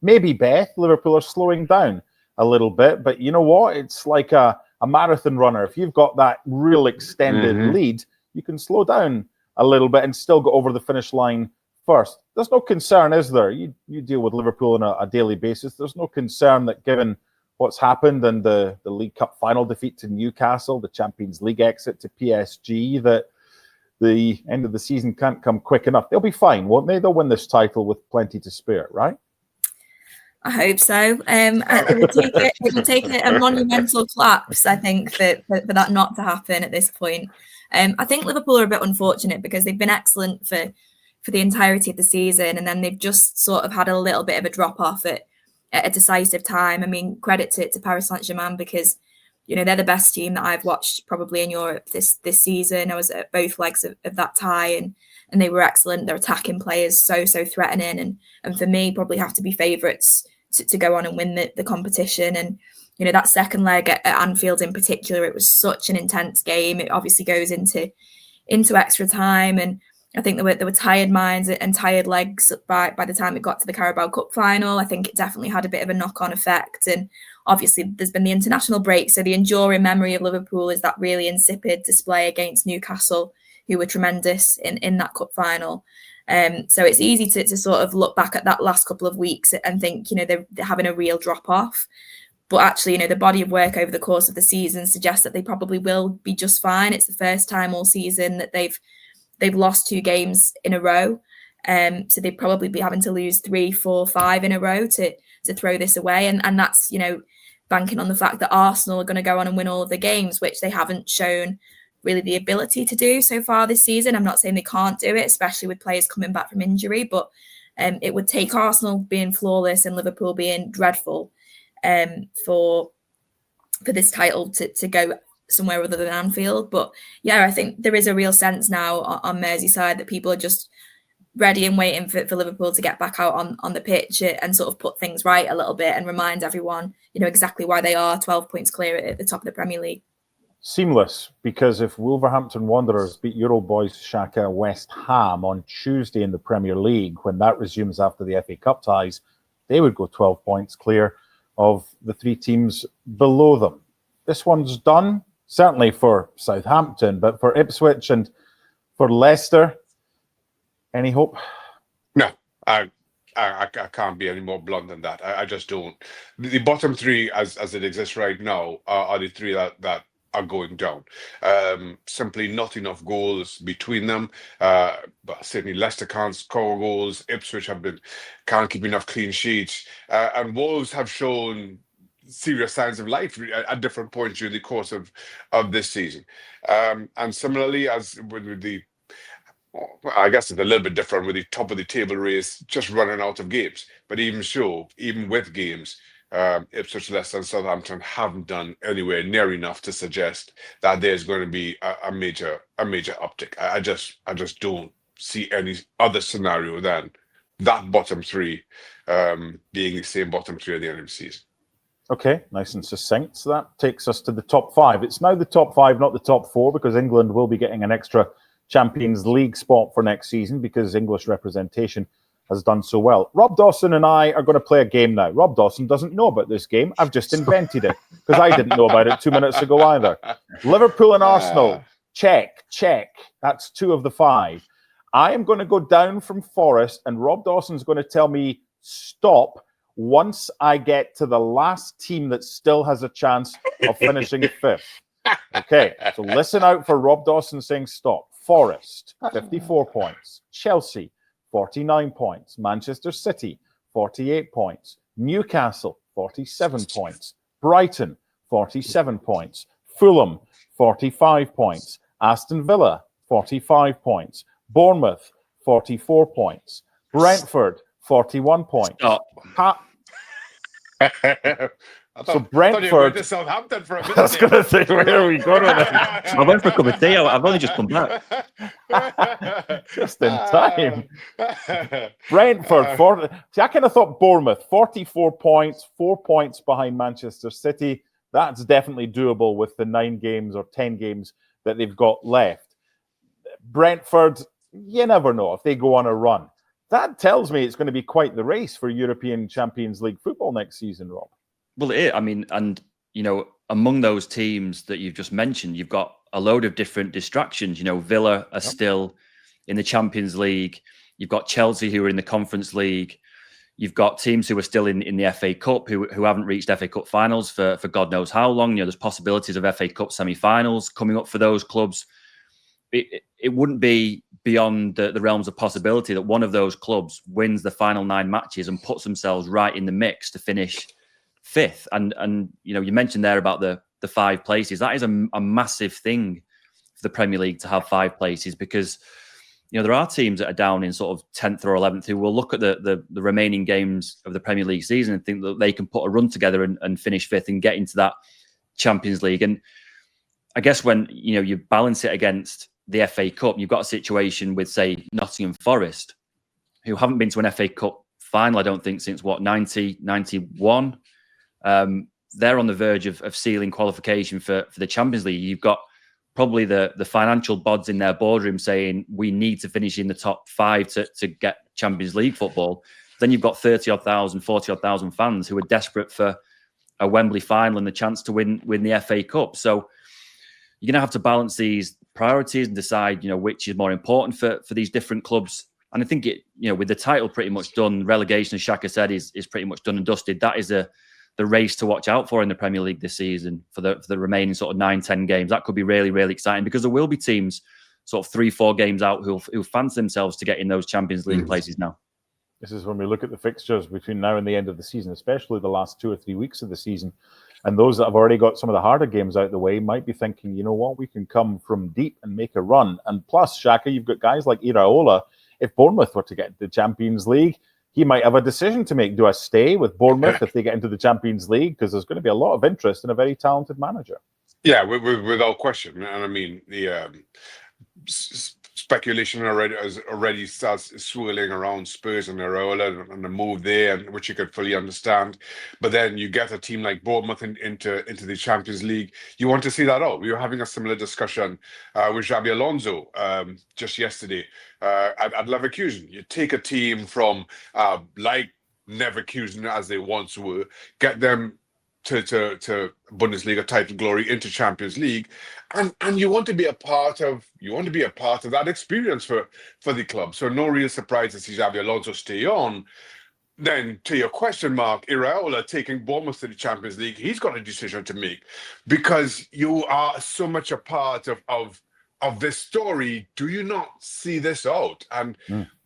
Maybe, Beth, Liverpool are slowing down a little bit, but you know what? It's like a marathon runner. If you've got that real extended lead, you can slow down a little bit and still go over the finish line first. There's no concern, is there? You deal with Liverpool on a daily basis. There's no concern that given what's happened and the League Cup final defeat to Newcastle, the Champions League exit to PSG, that the end of the season can't come quick enough. They'll be fine, won't they? They'll win this title with plenty to spare, right? I hope so. It would take a monumental collapse, I think, for that not to happen at this point. I think Liverpool are a bit unfortunate because they've been excellent for the entirety of the season, and then they've just sort of had a little bit of a drop off at a decisive time. I mean, credit to Paris Saint-Germain because they're the best team that I've watched probably in Europe this season. I was at both legs of that tie, and they were excellent. Their attacking players so threatening, and for me probably have to be favourites to go on and win the competition. And that second leg at Anfield in particular, it was such an intense game. It obviously goes into extra time, and I think there were tired minds and tired legs by the time it got to the Carabao Cup final. I think it definitely had a bit of a knock-on effect, and obviously there's been the international break, so the enduring memory of Liverpool is that really insipid display against Newcastle, who were tremendous in that cup final. So it's easy to sort of look back at that last couple of weeks and think, they're having a real drop off. But actually, the body of work over the course of the season suggests that they probably will be just fine. It's the first time all season that they've lost 2 games in a row. So they'd probably be having to lose 3, 4, 5 in a row to throw this away. And that's, banking on the fact that Arsenal are going to go on and win all of the games, which they haven't shown really the ability to do so far this season. I'm not saying they can't do it, especially with players coming back from injury, but it would take Arsenal being flawless and Liverpool being dreadful for this title to go somewhere other than Anfield. But yeah, I think there is a real sense now on Merseyside that people are just ready and waiting for Liverpool to get back out on the pitch and sort of put things right a little bit and remind everyone, exactly why they are 12 points clear at the top of the Premier League. Seamless, because if Wolverhampton Wanderers beat Euroboys Shaka West Ham on Tuesday in the Premier League, when that resumes after the FA Cup ties, they would go 12 points clear of the 3 teams below them. This one's done, certainly for Southampton, but for Ipswich and for Leicester, any hope? No, I can't be any more blunt than that. I just don't. The bottom 3, as it exists right now, are the 3 that are going down. Simply not enough goals between them. But certainly Leicester can't score goals. Ipswich can't keep enough clean sheets. And Wolves have shown serious signs of life at different points during the course of this season. And similarly, as with the, I guess it's a little bit different with the top of the table race just running out of games. But even so, even with games, Ipswich, Leicester, and Southampton haven't done anywhere near enough to suggest that there's going to be a major uptick. I just don't see any other scenario than that bottom 3 being the same bottom 3 at the end of the season. Okay, nice and succinct. So that takes us to the top 5. It's now the top 5, not the top 4, because England will be getting an extra Champions League spot for next season because English representation has done so well. Rob Dawson and I are going to play a game now. Rob Dawson doesn't know about this game. I've just invented it because I didn't know about it 2 minutes ago either. Liverpool and Arsenal, check. That's 2 of the 5. I am going to go down from Forest and Rob Dawson's going to tell me stop once I get to the last team that still has a chance of finishing 5th. Okay, so listen out for Rob Dawson saying stop. Forest, 54 points. Chelsea, 49 points. Manchester City, 48 points. Newcastle, 47 points. Brighton, 47 points. Fulham, 45 points. Aston Villa, 45 points. Bournemouth, 44 points. Brentford, 41 points. Stop. So Brentford. To Southampton for a minute. I was going to say, where are we going with it? I went for a cup of tea. I've only just come back. Just in time. Brentford, 40. See, I kind of thought Bournemouth, 44 points, 4 points behind Manchester City. That's definitely doable with the 9 games or 10 games that they've got left. Brentford, you never know if they go on a run. That tells me it's going to be quite the race for European Champions League football next season, Rob. Well, it is. I mean, and, among those teams that you've just mentioned, you've got a load of different distractions. Villa are still in the Champions League. You've got Chelsea who are in the Conference League. You've got teams who are still in the FA Cup who haven't reached FA Cup finals for God knows how long. There's possibilities of FA Cup semi-finals coming up for those clubs. It wouldn't be beyond the realms of possibility that one of those clubs wins the final 9 matches and puts themselves right in the mix to finish 5th. And you mentioned there about the 5 places. That is a massive thing for the Premier League to have 5 places, because there are teams that are down in sort of 10th or 11th who will look at the remaining games of the Premier League season and think that they can put a run together and finish 5th and get into that Champions League. And I guess when you balance it against the FA Cup, you've got a situation with, say, Nottingham Forest, who haven't been to an FA Cup final, I don't think, since 91. They're on the verge of sealing qualification for the Champions League. You've got probably the financial bods in their boardroom saying we need to finish in the top 5 to get Champions League football. Then you've got 30-odd thousand, 40-odd thousand fans who are desperate for a Wembley final and the chance to win the FA Cup. So you're going to have to balance these priorities and decide, which is more important for these different clubs. And I think with the title pretty much done, relegation, as Shaka said, is pretty much done and dusted. That is the race to watch out for in the Premier League this season for the remaining sort of 9-10 games. That could be really, really exciting, because there will be teams sort of 3-4 games out who fancy themselves to get in those Champions League places now. This is when we look at the fixtures between now and the end of the season, especially the last 2 or 3 weeks of the season. And those that have already got some of the harder games out of the way might be thinking, you know what, we can come from deep and make a run. And plus, Shaka, you've got guys like Iraola. If Bournemouth were to get into the Champions League, he might have a decision to make. Do I stay with Bournemouth if they get into the Champions League? Because there's going to be a lot of interest in a very talented manager. Yeah, without question. And I mean, the speculation already starts swirling around Spurs and Iraola and the move there, which you could fully understand. But then you get a team like Bournemouth into the Champions League. You want to see that out. We were having a similar discussion with Xabi Alonso just yesterday at Leverkusen. You take a team from like Leverkusen as they once were, get them to Bundesliga title glory, into Champions League, and you want to be a part of that experience for the club. So no real surprise to see Xabi Alonso stay on. Then to your question, Mark, Iraola taking Bournemouth to the Champions League, he's got a decision to make, because you are so much a part of this story. Do you not see this out? And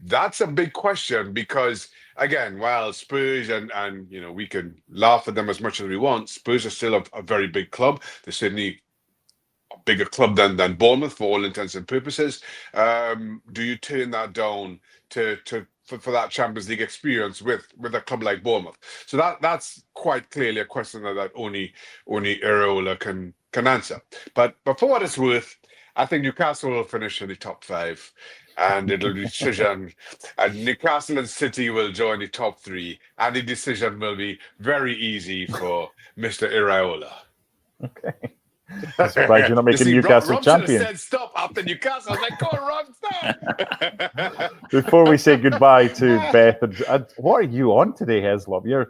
that's a big question, because again, while Spurs and we can laugh at them as much as we want, Spurs are still a very big club. They're certainly a bigger club than Bournemouth for all intents and purposes. Do you turn that down for that Champions League experience with a club like Bournemouth? So that's quite clearly a question that only Iraola can answer. But for what it's worth, I think Newcastle will finish in the top 5, and it'll be decision. And Newcastle and City will join the top 3, and the decision will be very easy for Mr. Iraola. Okay. I'm surprised you're not making Newcastle Rob champion. Said stop after Newcastle. I was like, go on, Rob, stop. Before we say goodbye to Beth, and what are you on today, Heslop?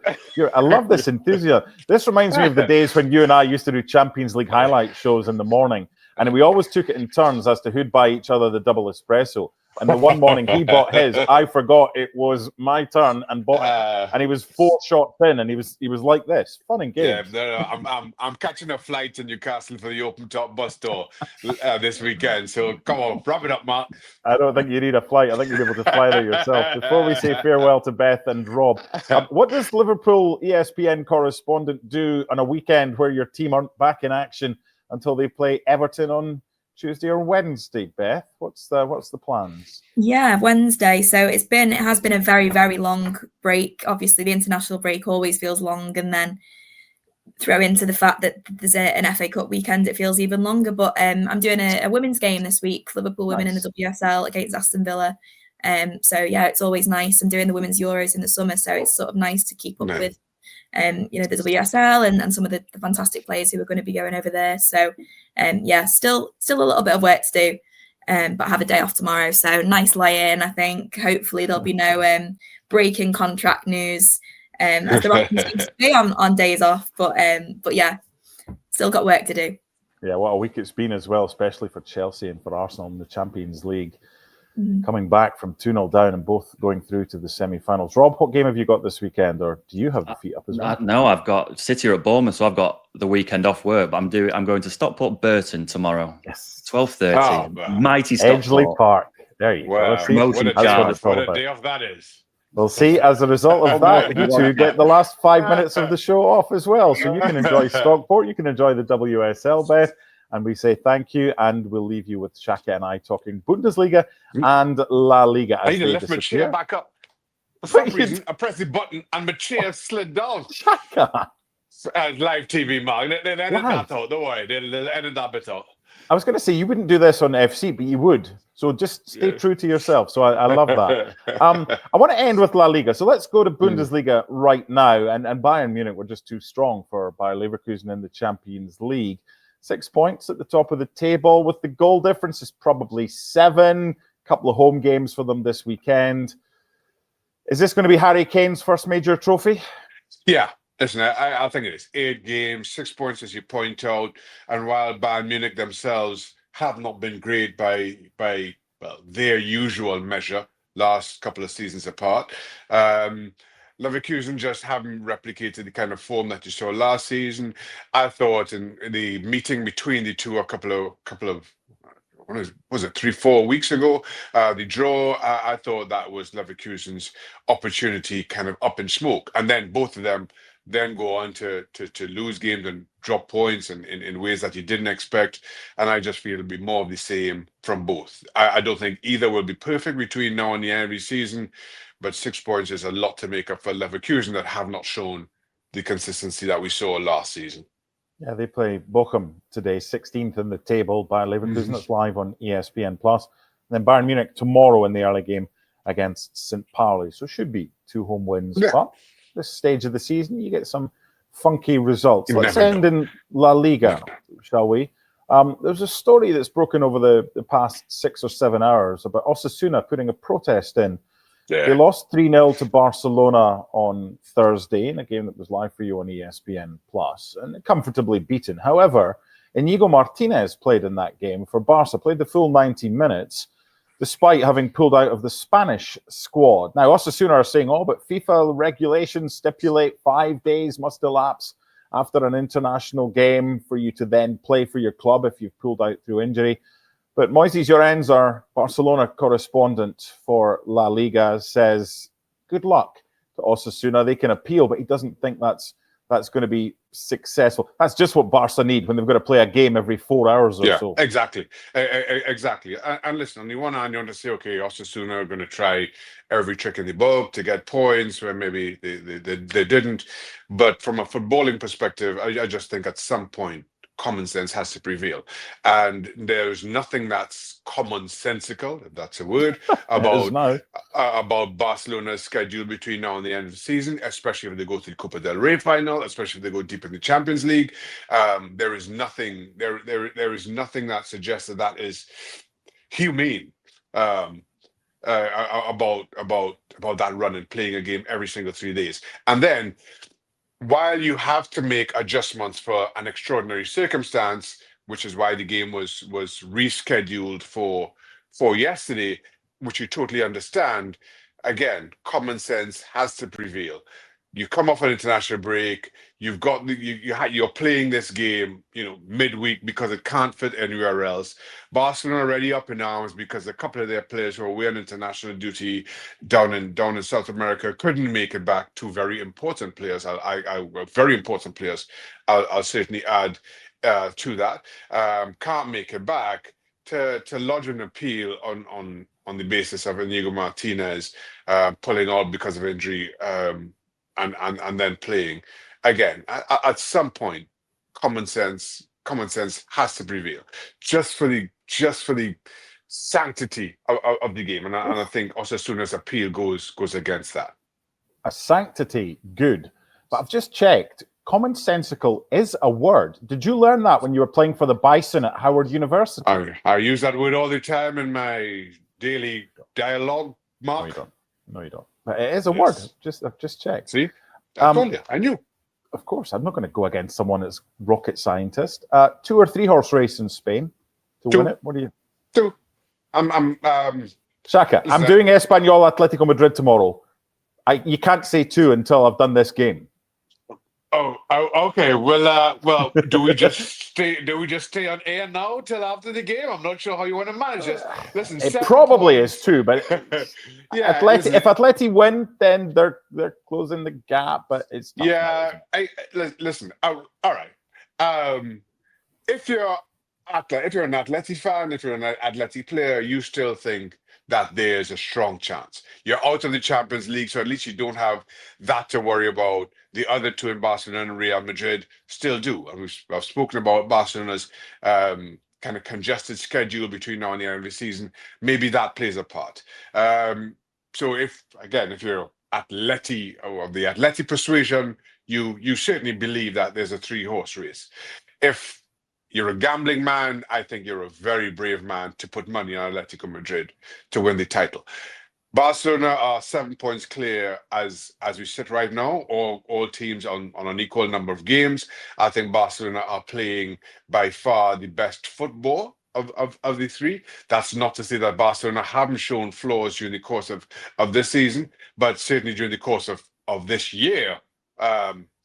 I love this enthusiasm. This reminds me of the days when you and I used to do Champions League highlight shows in the morning. And we always took it in turns as to who'd buy each other the double espresso. And the one morning he bought his, I forgot it was my turn and bought it. And he was 4 shots in, and he was like this. Fun and games. Yeah, no, I'm catching a flight to Newcastle for the open top bus tour this weekend. So come on, wrap it up, Mark. I don't think you need a flight. I think you're able to fly there yourself. Before we say farewell to Beth and Rob, what does Liverpool ESPN correspondent do on a weekend where your team aren't back in action until they play Everton on Tuesday or Wednesday? Beth, what's the plans? Yeah, Wednesday. So it has been a very, very long break. Obviously, the international break always feels long, and then throw into the fact that there's an FA Cup weekend, it feels even longer. But I'm doing a women's game this week, Liverpool women in the WSL against Aston Villa. So yeah, it's always nice. I'm doing the women's Euros in the summer, so it's sort of nice to keep up with the WSL and some of the fantastic players who are going to be going over there. So yeah, still a little bit of work to do but have a day off tomorrow. So nice lie-in, I think. Hopefully there'll be no breaking contract news, as there often seems to be on days off. But yeah, still got work to do. Yeah, what a week it's been as well, especially for Chelsea and for Arsenal in the Champions League. Coming back from 2-0 down and both going through to the semi-finals. Rob, what game have you got this weekend, or do you have the feet up as well? No, I've got City at Bournemouth, so I've got the weekend off work. But I'm going to Stockport Burton tomorrow. Yes, 12:30. Mighty Stockport. Edgeley Park. There you go. What a day off that is. We'll see. As a result of that, you two get the last 5 minutes of the show off as well. So you can enjoy Stockport, you can enjoy the WSL bet. And we say thank you, and we'll leave you with Shaka and I talking Bundesliga and La Liga. I need to lift my chair back up. For some reason, I pressed the button and my chair slid down. Shaka! Live TV, Mark. They'll edit that out. Don't worry. They'll edit that bit out. I was going to say, you wouldn't do this on FC, but you would. So just stay true to yourself. So I love that. I want to end with La Liga. So let's go to Bundesliga right now. And Bayern Munich were just too strong for Bayer Leverkusen in the Champions League. 6 points at the top of the table, with the goal difference is probably 7. Couple of home games for them this weekend. Is this going to be Harry Kane's first major trophy? Yeah, listen, I think it is. 8 games, 6 points, as you point out. And while Bayern Munich themselves have not been great by their usual measure, last couple of seasons apart, Leverkusen just haven't replicated the kind of form that you saw last season. I thought in the meeting between the two a couple of was it 3-4 weeks ago, the draw, I thought that was Leverkusen's opportunity kind of up in smoke. And then both of them then go on to lose games and drop points in ways that you didn't expect. And I just feel it'll be more of the same from both. I don't think either will be perfect between now and the end of the season, but 6 points is a lot to make up for Leverkusen that have not shown the consistency that we saw last season. Yeah, they play Bochum today, 16th in the table. Bayer Leverkusen, it's live on ESPN+. And then Bayern Munich tomorrow in the early game against St. Pauli. So should be 2 home wins. Yeah. But this stage of the season, you get some funky results. Let's end in La Liga, shall we? There's a story that's broken over the past 6 or 7 hours about Osasuna putting a protest in. Yeah. They lost 3-0 to Barcelona on Thursday in a game that was live for you on ESPN+, and comfortably beaten. However, Inigo Martinez played in that game for Barca, played the full 90 minutes, despite having pulled out of the Spanish squad. Now, Osasuna are saying, but FIFA regulations stipulate 5 days must elapse after an international game for you to then play for your club if you've pulled out through injury. But Moises Llorens, our Barcelona correspondent for La Liga, says, good luck to Osasuna. They can appeal, but he doesn't think that's going to be successful. That's just what Barca need when they've got to play a game every 4 hours or so. Exactly. Exactly. And listen, on the one hand, you want to say, okay, Osasuna are going to try every trick in the book to get points where maybe they didn't. But from a footballing perspective, I just think at some point, common sense has to prevail, and there's nothing that's commonsensical, if that's a word, about Barcelona's schedule between now and the end of the season, especially if they go to the Copa del Rey final, especially if they go deep in the Champions League. There is nothing that suggests that is humane about that run and playing a game every single 3 days. And then, while you have to make adjustments for an extraordinary circumstance, which is why the game was rescheduled for yesterday, which you totally understand, again, common sense has to prevail. You come off an international break. You've got you're playing this game, midweek because it can't fit anywhere else. Barcelona already up in arms because a couple of their players who are away on international duty down in South America couldn't make it back. 2 very important players. Very important players. I'll certainly add to that. Can't make it back to lodge an appeal on the basis of Inigo Martinez pulling out because of injury. And then playing again. At some point, common sense has to prevail, just for the sanctity of the game. And I think Osasuna's appeal goes against that. A sanctity, good. But I've just checked. commonsensical is a word. Did you learn that when you were playing for the Bison at Howard University? I use that word all the time in my daily dialogue, Mark. No, you don't. But it is a word. I've just checked. See? I told you. I knew. Of course, I'm not going to go against someone that's rocket scientist. 2 or 3 horse race in Spain to win it. What do you? 2. Shaka, I'm doing Espanyol Atletico Madrid tomorrow. You can't say 2 until I've done this game. Oh, okay. Well, do we just stay on air now till after the game? I'm not sure how you want to manage this. Listen, it probably is 2, but yeah. If Atleti win, then they're closing the gap. But it's tough listen. All right. If you're an Atleti fan, if you're an Atleti player, you still think that there's a strong chance. You're out of the Champions League, so at least you don't have that to worry about. The other 2 in Barcelona and Real Madrid still do. And I've spoken about Barcelona's kind of congested schedule between now and the end of the season. Maybe that plays a part. So if you're Atleti or of the Atleti persuasion, you certainly believe that there's a 3-horse race. If you're a gambling man, I think you're a very brave man to put money on Atletico Madrid to win the title. Barcelona are 7 points clear as we sit right now, all teams on an equal number of games. I think Barcelona are playing by far the best football of the 3. That's not to say that Barcelona haven't shown flaws during the course of this season, but certainly during the course of this year,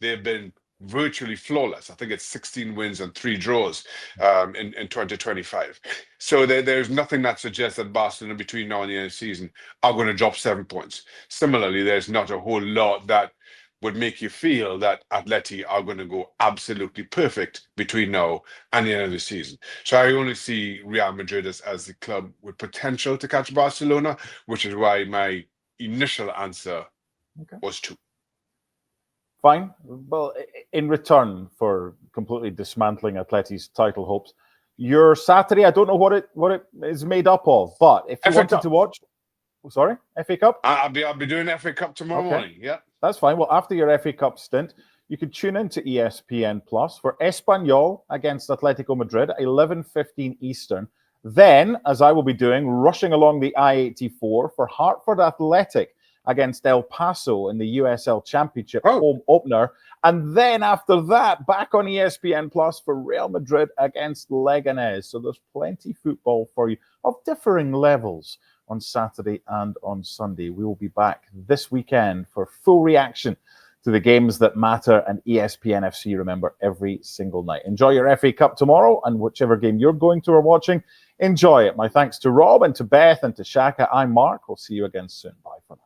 they've been virtually flawless. I think it's 16 wins and 3 draws in 2025. So there's nothing that suggests that Barcelona between now and the end of the season are going to drop 7 points. Similarly, there's not a whole lot that would make you feel that Atleti are going to go absolutely perfect between now and the end of the season. So I only see Real Madrid as the club with potential to catch Barcelona, which is why my initial answer was 2. Fine. Well, in return for completely dismantling Atleti's title hopes, your Saturday, I don't know what it is made up of, but if you wanted to watch, sorry, FA Cup? I'll be doing FA Cup tomorrow morning. Yeah, that's fine. Well, after your FA Cup stint, you could tune into ESPN Plus for Espanyol against Atletico Madrid at 11:15 Eastern. Then, as I will be doing, rushing along the I-84 for Hartford Athletic against El Paso in the USL Championship home opener. And then after that, back on ESPN Plus for Real Madrid against Leganés. So there's plenty football for you of differing levels on Saturday and on Sunday. We will be back this weekend for full reaction to the games that matter, and ESPN FC, remember, every single night. Enjoy your FA Cup tomorrow, and whichever game you're going to or watching, enjoy it. My thanks to Rob and to Beth and to Shaka. I'm Mark. We'll see you again soon. Bye for now.